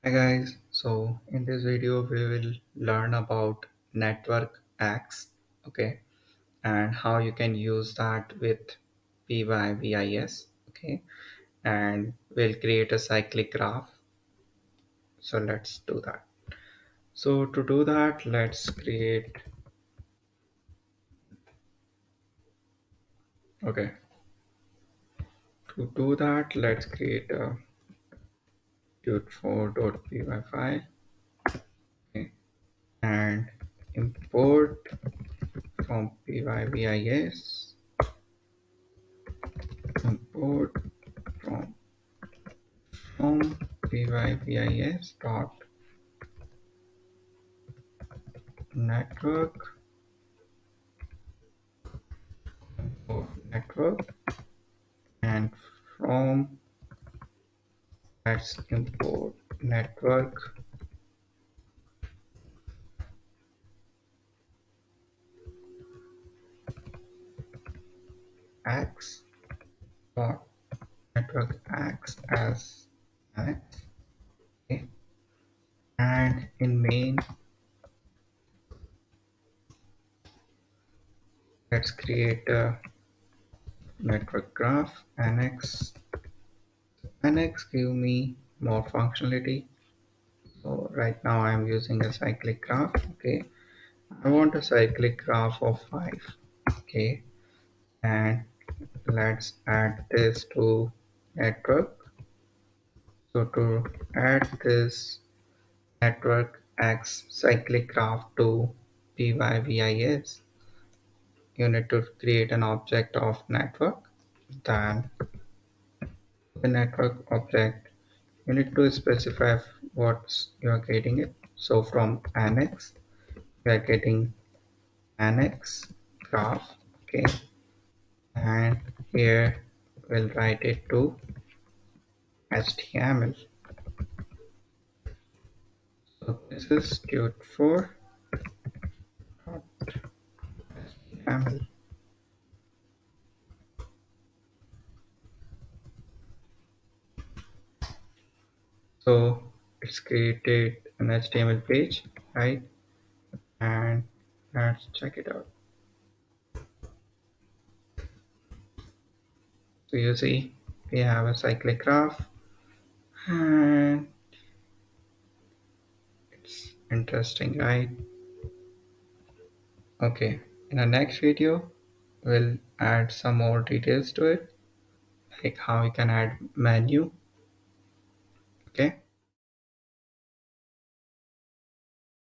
Hi guys, so in this video we will learn about Nerworkx, okay, and how you can use that with Pyvis, okay, and we'll create a cyclic graph. So let's do that. So to do that, let's create, okay, to do that, let's create a tut4.py file, okay, and import from Pyvis, import from from pyvis dot network or network, and from let's import network x dot network x as x, okay. And in main, let's create a network graph annex give me more functionality. So right now I'm using a cyclic graph, okay. I want a cyclic graph of 5, okay, and let's add this to network. So to add this network X cyclic graph to Pyvis, you need to create an object of network. Then the network object, you need to specify what you are getting it. So from annex, we are getting annex graph, okay, and here we'll write it to HTML. So this is tut4.html. So it's created an HTML page, right? And let's check it out. So you see, we have a cyclic graph, and it's interesting, right? Okay, in the next video, we'll add some more details to it, like how we can add menu. Okay.